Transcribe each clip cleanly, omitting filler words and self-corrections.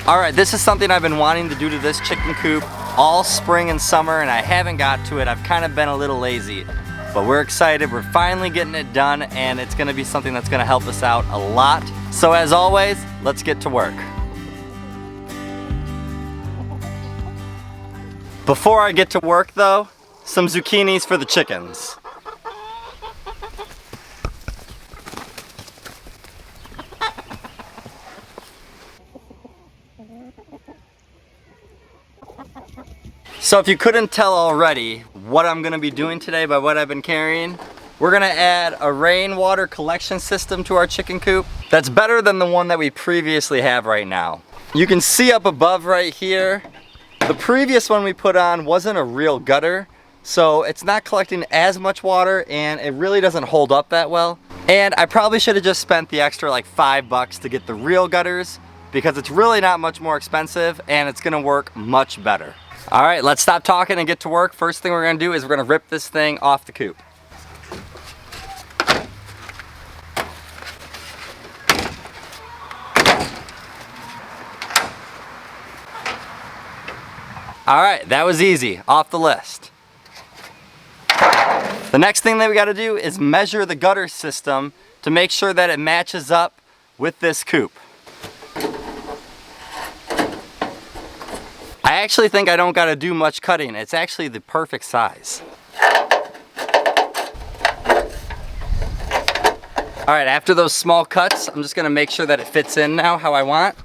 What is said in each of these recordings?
All right, this is something I've been wanting to do to this chicken coop all spring and summer, and I haven't got to it. I've kind of been a little lazy, but we're excited. We're finally getting it done, and it's gonna be something that's gonna help us out a lot. So as always, let's get to work. Before I get to work though, some zucchinis for the chickens. So if you couldn't tell already what I'm gonna be doing today by what I've been carrying, we're gonna add a rainwater collection system to our chicken coop that's better than the one that we previously have right now. You can see up above right here, the previous one we put on wasn't a real gutter, so it's not collecting as much water and it really doesn't hold up that well. And I probably should have just spent the extra like $5 to get the real gutters, because it's really not much more expensive and it's gonna work much better. All right, let's stop talking and get to work. First thing we're gonna do is we're gonna rip this thing off the coop. All right, that was easy, off the list. The next thing that we gotta do is measure the gutter system to make sure that it matches up with this coop. I actually think I don't gotta do much cutting. It's actually the perfect size. All right, after those small cuts, I'm just gonna make sure that it fits in now how I want.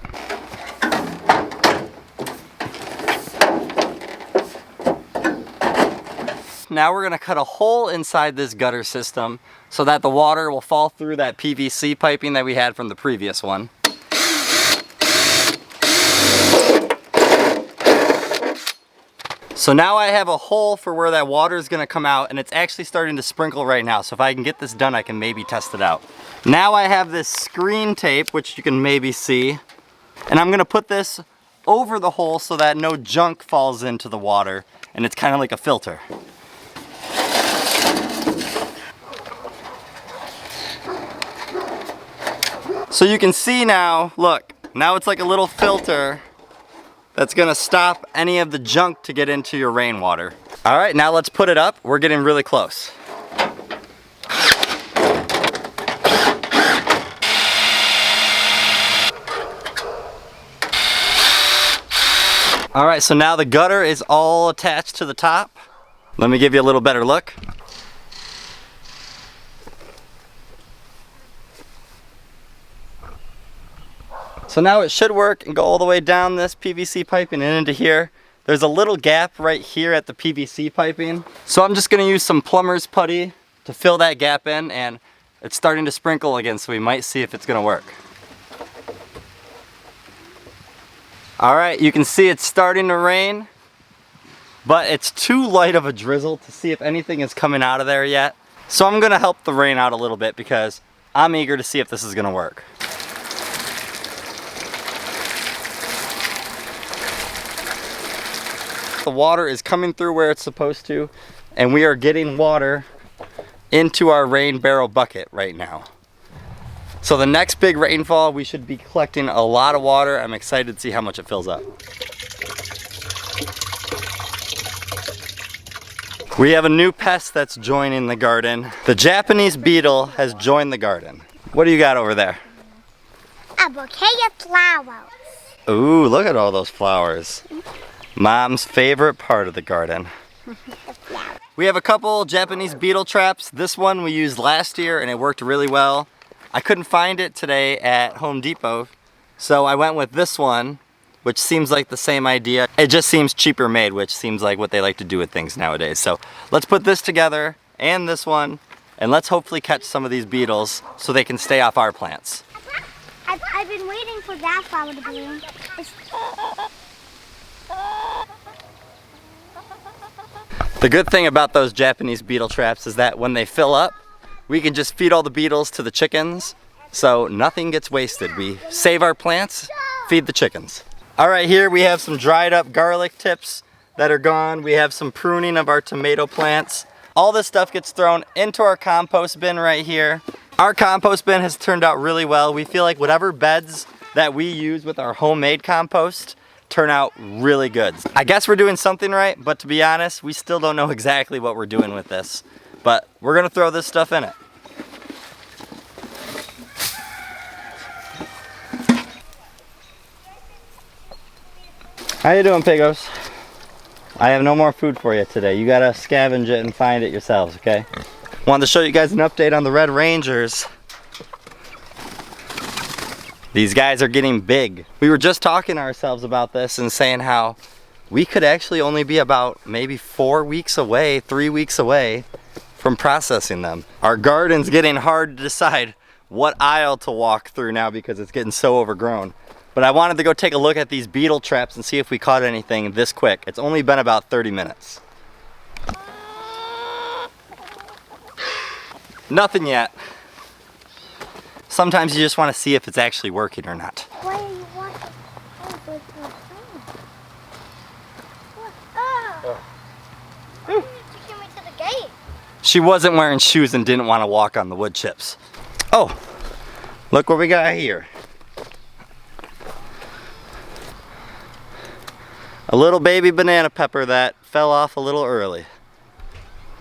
Now we're gonna cut a hole inside this gutter system so that the water will fall through that PVC piping that we had from the previous one. So now I have a hole for where that water is gonna come out, and it's actually starting to sprinkle right now. So if I can get this done, I can maybe test it out. Now I have this screen tape, which you can maybe see, and I'm gonna put this over the hole so that no junk falls into the water, and it's kind of like a filter. So you can see now, look, now it's like a little filter that's gonna stop any of the junk to get into your rainwater. All right, now let's put it up. We're getting really close. All right, so now the gutter is all attached to the top. Let me give you a little better look. So now it should work and go all the way down this PVC piping and into here. There's a little gap right here at the PVC piping. So I'm just gonna use some plumber's putty to fill that gap in, and it's starting to sprinkle again, so we might see if it's gonna work. All right, you can see it's starting to rain, but it's too light of a drizzle to see if anything is coming out of there yet. So I'm gonna help the rain out a little bit because I'm eager to see if this is gonna work. The water is coming through where it's supposed to, and we are getting water into our rain barrel bucket right now. So the next big rainfall, we should be collecting a lot of water. I'm excited to see how much it fills up. We have a new pest that's joining the garden. The Japanese beetle has joined the garden. What do you got over there? A bouquet of flowers. Ooh, look at all those flowers. Mom's favorite part of the garden. We have a couple Japanese beetle traps. This one we used last year and it worked really well. I couldn't find it today at Home Depot, so I went with this one, which seems like the same idea. It just seems cheaper made, which seems like what they like to do with things nowadays. So let's put this together and this one, and let's hopefully catch some of these beetles so they can stay off our plants. I've been waiting for that flower to bloom. The good thing about those Japanese beetle traps is that when they fill up, we can just feed all the beetles to the chickens, so nothing gets wasted. We save our plants, feed the chickens. All right, here we have some dried up garlic tips that are gone. We have some pruning of our tomato plants. All this stuff gets thrown into our compost bin right here. Our compost bin has turned out really well. We feel like whatever beds that we use with our homemade compost turn out really good. I guess we're doing something right, but to be honest, we still don't know exactly what we're doing with this. But we're gonna throw this stuff in it. How you doing, Pigos? I have no more food for you today. You gotta scavenge it and find it yourselves, okay? Wanted to show you guys an update on the Red Rangers. These guys are getting big. We were just talking to ourselves about this and saying how we could actually only be about maybe 4 weeks away, 3 weeks away from processing them. Our garden's getting hard to decide what aisle to walk through now because it's getting so overgrown. But I wanted to go take a look at these beetle traps and see if we caught anything this quick. It's only been about 30 minutes. Nothing yet. Sometimes you just want to see if it's actually working or not. Why are you walking? Oh, there's no phone. Oh. Why didn't you take me to the gate? She wasn't wearing shoes and didn't want to walk on the wood chips. Oh, look what we got here. A little baby banana pepper that fell off a little early.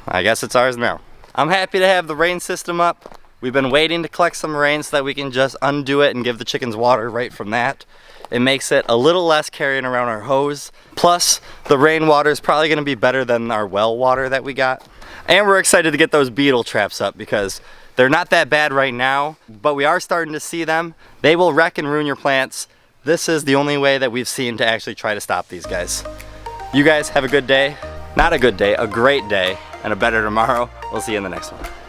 I guess it's ours now. I'm happy to have the rain system up. We've been waiting to collect some rain so that we can just undo it and give the chickens water right from that. It makes it a little less carrying around our hose. Plus, the rainwater is probably gonna be better than our well water that we got. And we're excited to get those beetle traps up because they're not that bad right now, but we are starting to see them. They will wreck and ruin your plants. This is the only way that we've seen to actually try to stop these guys. You guys have a good day. Not a good day, a great day, and a better tomorrow. We'll see you in the next one.